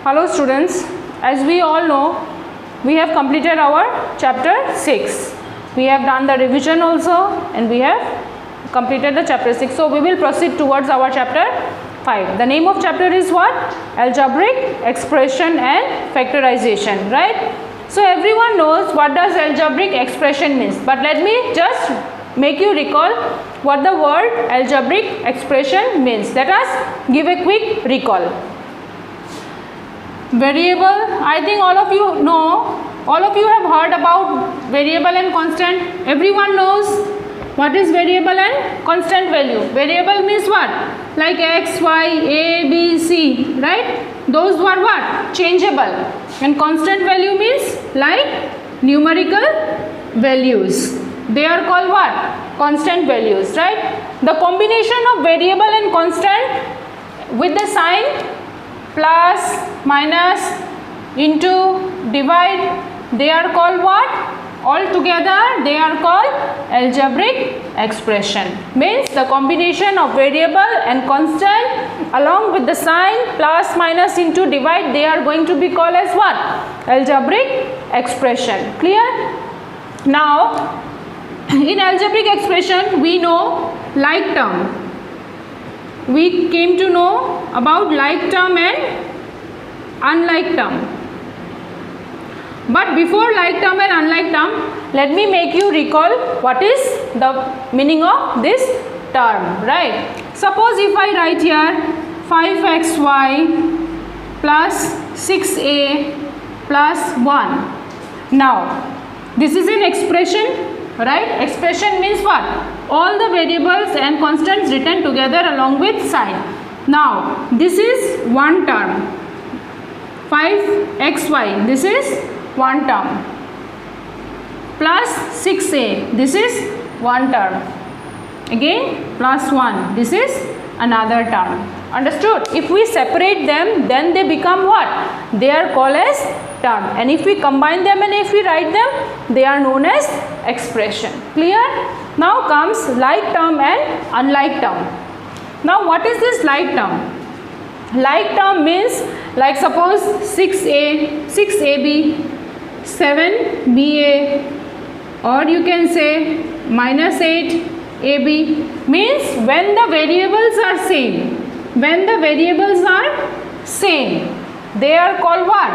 Hello students, as we all know, we have completed our chapter 6. We have done the revision also and we have completed the chapter 6. So we will proceed towards our chapter 5. The name of chapter is what? Algebraic expression and factorization, right? So everyone knows what does algebraic expression means, but let me just make you recall what the word algebraic expression means. Let us give a quick recall. Variable, I think all of you know, all of you have heard about variable and constant. Everyone knows what is variable and constant value. Variable means what? Like x, y, a, b, c, right? Those were what? Changeable. And constant value means like numerical values. They are called what? Constant values, right? The combination of variable and constant with the sign plus, minus, into, divide, they are called what? All together they are called algebraic expression. Means the combination of variable and constant along with the sign plus, minus, into, divide, they are going to be called as what? Algebraic expression. Clear? Now in algebraic expression we know like term. We came to know about like term and unlike term. But before like term and unlike term, let me make you recall what is the meaning of this term, right? Suppose if I write here 5xy plus 6a plus 1. Now this is an expression, right? Expression means what? All the variables and constants written together along with sign. Now this is one term, 5xy, this is one term, plus 6a, this is one term, again plus 1, this is another term. Understood? If we separate them, then they become what? They are called as term, and if we combine them and if we write them, they are known as expression. Clear? Now comes like term and unlike term. Now what is this like term? Like term means like suppose 6a, 6ab, 7ba, or you can say minus 8ab, means when the variables are same. When the variables are same, they are called what?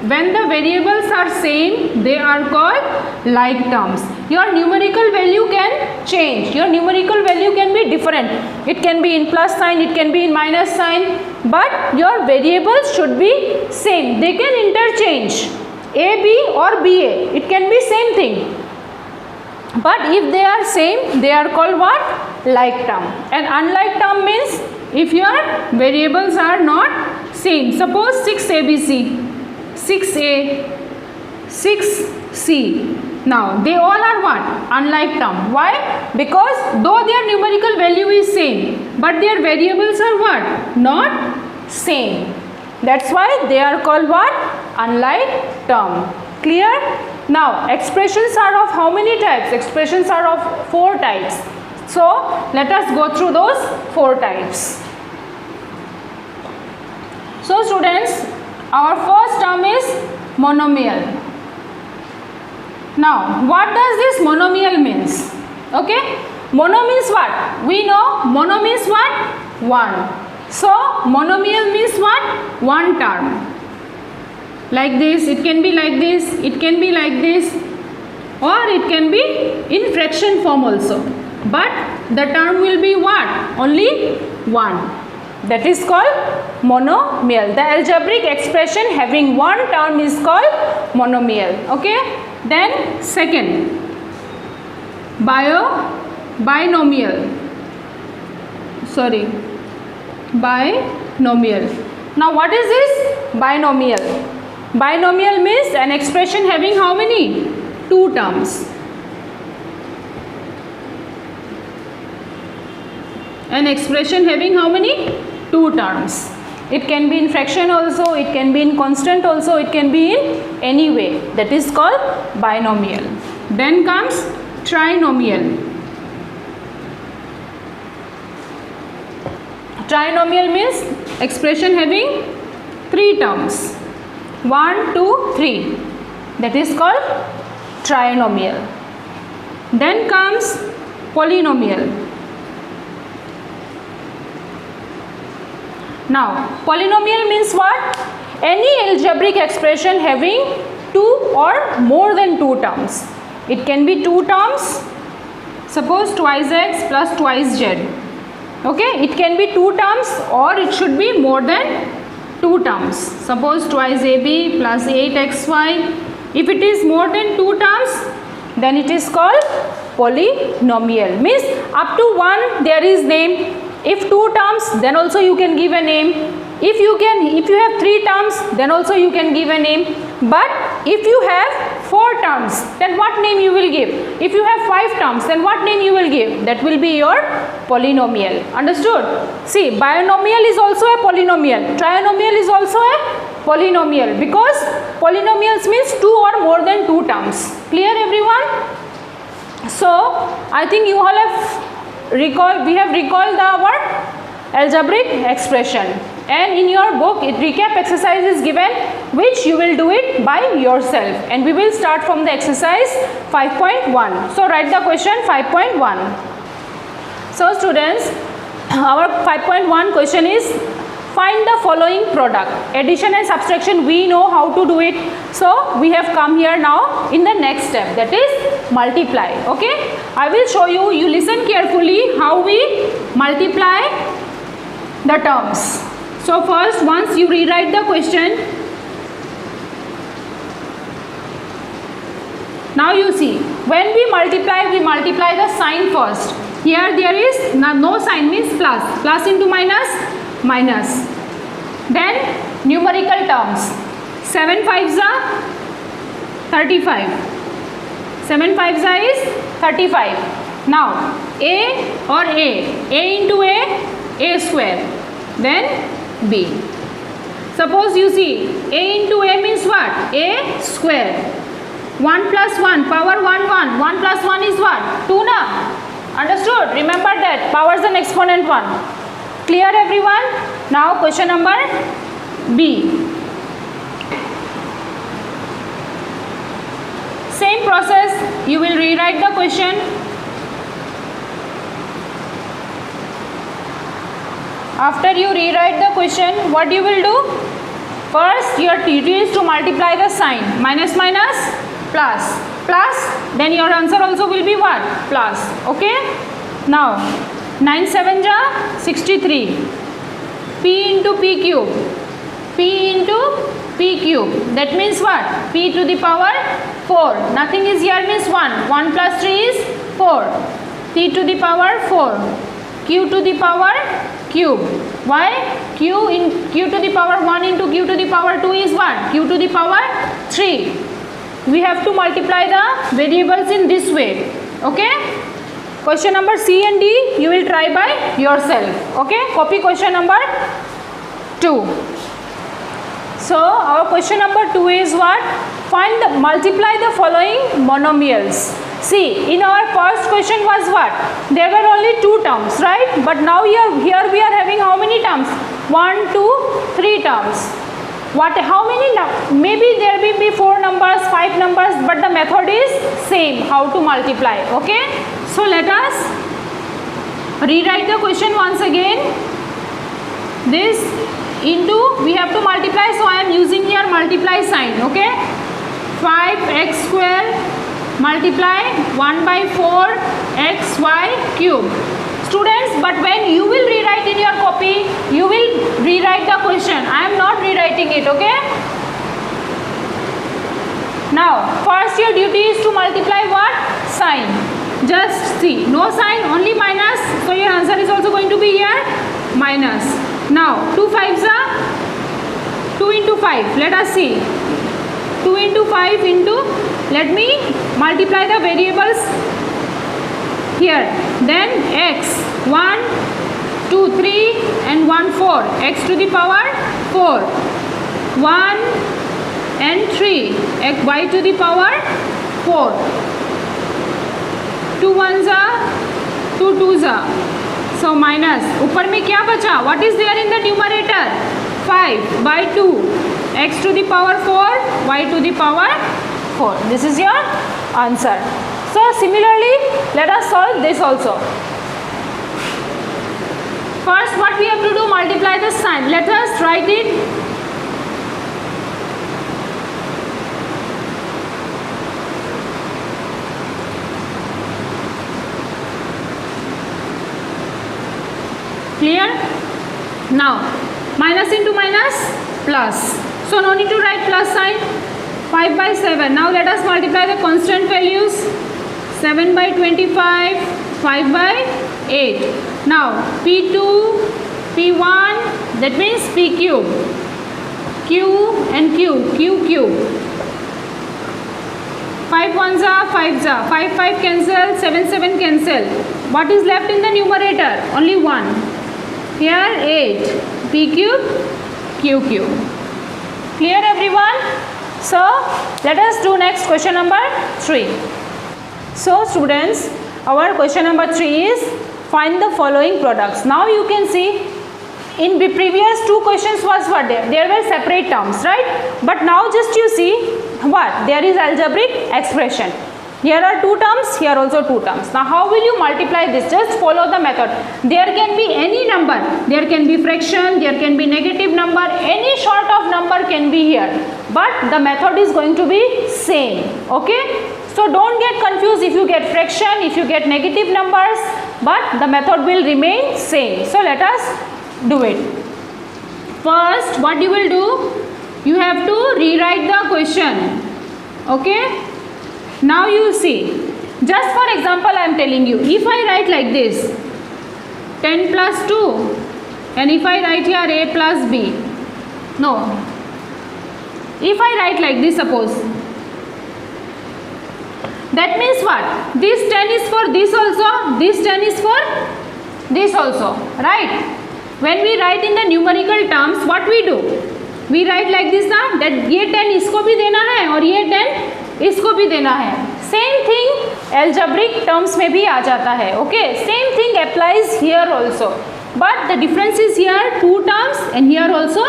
When the variables are same, they are called like terms. Your numerical value can change. Your numerical value can be different. It can be in plus sign, it can be in minus sign, but your variables should be same. They can interchange AB or BA. It can be same thing. But if they are same, they are called what? Like term. And unlike term means if your variables are not same. Suppose 6ABC, 6A, 6C. Now they all are what? Unlike term. Why? Because though their numerical value is same, but their variables are what? Not same. That's why they are called what? Unlike term. Clear? Now expressions are of how many types? Expressions are of 4 types. So let us go through those 4 types. So students, our first term is monomial. Now what does this monomial means? Okay, mono means what? We know mono means what? One. So monomial means what? One term. Like this, it can be like this, it can be like this, or it can be in fraction form also. But the term will be what? Only one. That is called monomial. The algebraic expression having one term is called monomial. Okay. Then second, binomial. Now what is this? Binomial. Binomial means an expression having how many? 2 terms. An expression having how many? 2 terms. It can be in fraction also, it can be in constant also, it can be in any way. That is called binomial. Then comes trinomial. Trinomial means expression having 3 terms, 1, 2, 3. That is called trinomial. Then comes polynomial. Now, polynomial means what? Any algebraic expression having 2 or more than 2 terms. It can be 2 terms, suppose twice x plus twice z. Okay, it can be 2 terms or it should be more than 2 terms. Suppose twice ab plus 8xy. If it is more than 2 terms, then it is called polynomial. Means up to 1 there is name. If 2 terms, then also you can give a name. If you have 3 terms, then also you can give a name. But if you have 4 terms, then what name you will give? If you have 5 terms, then what name you will give? That will be your polynomial. Understood? See, binomial is also a polynomial. Trinomial is also a polynomial, because polynomials means 2 or more than 2 terms. Clear everyone? So I think you all have we have recalled our algebraic expression, and in your book recap exercise is given, which you will do it by yourself, and we will start from the exercise 5.1. So write the question 5.1. So students, our 5.1 question is, find the following product. Addition and subtraction we know how to do it, so we have come here now in the next step, that is multiply. Okay, I will show you, you listen carefully how we multiply the terms. So first, once you rewrite the question, now you see, when we multiply the sign first. Here there is no sign, means plus, plus into minus, minus. Then numerical terms, 7 5s are 35, 7 5s are is 35. Now a or a into a square, then b. Suppose you see, a into a means what? A square. 1 plus 1, power 1 1, 1 plus 1 is what? 2 na? Understood? Remember that, powers and exponent 1. Clear everyone? Now question number B. Same process, you will rewrite the question. After you rewrite the question, what you will do? First, your duty is to multiply the sign. Minus minus plus, plus, then your answer also will be what? Plus. Okay? Now 9 7 ja 63, p into p cube, p into p cube, that means what? P to the power 4, nothing is here means 1, 1 plus 3 is 4, p to the power 4, q to the power cube. Why? Q to the power 1 into q to the power 2 is what? Q to the power 3. We have to multiply the variables in this way. Okay? Question number C and D you will try by yourself. Okay, copy question number 2. So our question number 2 is what? Multiply the following monomials. See, in our first question was what? There were only 2 terms, right? But now here we are having how many terms? 1 2 3 terms. How many? Maybe there will be 4 numbers, 5 numbers, but the method is same, how to multiply. Okay, so let us rewrite the question once again. This into, we have to multiply, so I am using here multiply sign. Okay, 5x square multiply 1 by 4 xy cube. Students, but when you will rewrite in your copy, you will rewrite the question. I am not rewriting it. Okay, now first your duty is to multiply what? Sign. Just see, no sign, only minus, so your answer is also going to be here minus. Now 2 5s are 2 into 5, let us see, 2 into 5 into, let me multiply the variables here. Then x 1 2 3 and 1 4, x to the power 4, 1 and 3, y to the power 4, 2 1s are 2 2s are, so minus, ऊपर में क्या बचा? What is there in the numerator? 5. 5 by 2, x to the power 4, y to the power 4. This is your answer. So similarly, let us solve this also. First, what we have to do, multiply the sign. Let us write it. Clear? Now, minus into minus, plus. So no need to write plus sign. 5 by 7. Now let us multiply the constant values. 7 by 25, 5 by 8. Now P2, P1, that means P cube. Q and Q, Q cube. 5 ones are 5s are. 5 5 cancel, 7 7 cancel. What is left in the numerator? Only 1. Here 8. P cube, Q cube. Clear everyone? So let us do next question number 3. So students, our question number 3 is find the following products. Now you can see in the previous 2 questions was what there were separate terms, right? But now just you see what there is algebraic expression. Here are 2 terms, here also 2 terms. Now how will you multiply this? Just follow the method. There can be any number. There can be fraction, there can be negative number, any sort of number can be here. But the method is going to be same. Okay? So don't get confused if you get fraction, if you get negative numbers, but the method will remain same. So let us do it. First, what you will do? You have to rewrite the question. Okay? Now you see, just for example I am telling you, if I write like this, 10 plus 2, and if I write here a plus b, no, if I write like this, suppose, that means what? This 10 is for this also, this 10 is for this also, right? When we write in the numerical terms, what we do? We write like this ना, that ये 10 इसको भी देना है और ये 10 इसको भी देना है. सेम थिंग algebraic टर्म्स में भी आ जाता है. Okay, same thing applies here also, but the difference is here 2 terms and here also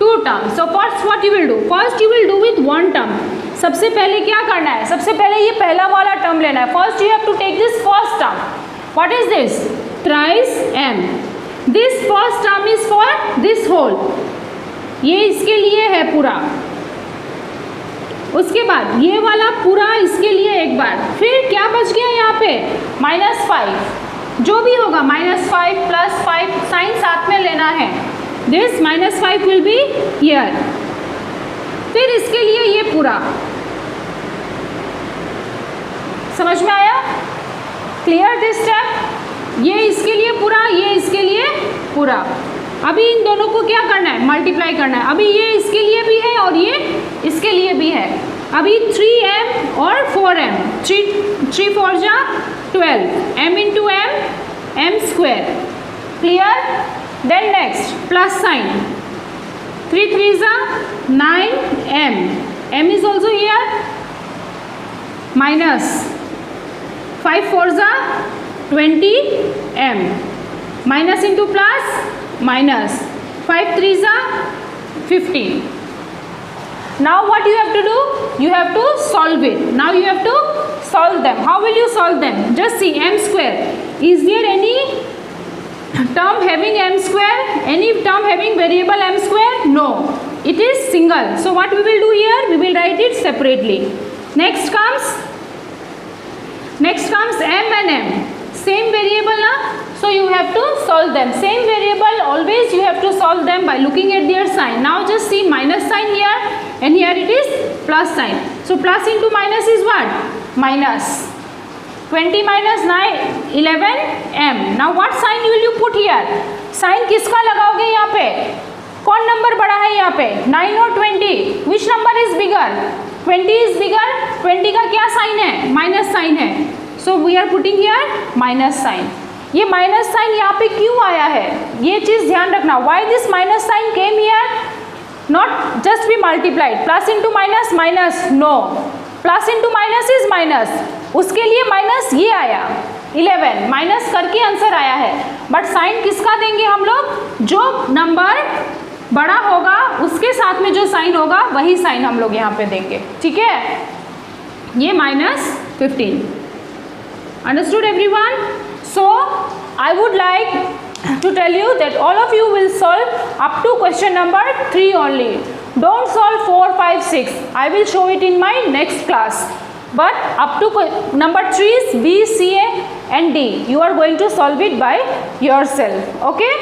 2 terms. So first what you will do? First you will do with 1 term. सबसे पहले क्या करना है? सबसे पहले ये पहला वाला टर्म लेना है. First you have to take this first term. What is this? Thrice m. This first term is for this whole. ये इसके लिए है पूरा. उसके बाद ये वाला पूरा इसके लिए एक बार. फिर क्या बच गया यहाँ पे? -5. जो भी होगा -5 +5 साइन साथ में लेना है. This -5 will be here. फिर इसके लिए ये पूरा. समझ में आया? Clear this step? ये इसके लिए पूरा, ये इसके लिए पूरा. अभी इन दोनों को क्या करना है? मल्टीप्लाई करना है. अभी ये इसके लिए भी है और ये इसके लिए भी है. अभी 3m और 4m. 3 4 जा 12. m into m square. Clear? Then next plus sign. 3 3 जा 9m. m is also here. Minus 5 4 जा 20m. Minus into plus minus 5 3s are 15. Now what you have to do? You have to solve it. Now you have to solve them. How will you solve them? Just see m square. Is there any term having m square? Any term having variable m square? No. It is single. So what we will do here? We will write it separately. Next comes m and m. Same variable na? So you have to solve them. Same variable, always you have to solve them by looking at their sign. Now just see minus sign here and here it is plus sign. So plus into minus is what? Minus. 20 minus 9, 11m. Now what sign will you put here? Sign किसका लगाओगे यहाँ पे? कौन number बड़ा है यहाँ पे? 9 और 20. Which number is bigger? 20 is bigger. 20 का क्या साइन है? माइनस साइन है. So we are putting here minus sign. ये माइनस साइन यहाँ पे क्यों आया है? ये चीज़ ध्यान रखना. Why this minus sign came here? Not just be multiplied. Plus into minus, minus. No. Plus into minus is minus. उसके लिए माइनस ये आया 11. माइनस करके आंसर आया है. बट साइन किसका देंगे हम लोग? जो नंबर बड़ा होगा उसके साथ में जो साइन होगा वही साइन हम लोग यहाँ पे देंगे, ठीक है। ये -15। Understood everyone? So I would like to tell you that all of you will solve up to question number 3 only. Don't solve 4, 5, 6. I will show it in my next class. But up to number 3 B, C, A and D, you are going to solve it by yourself. Okay?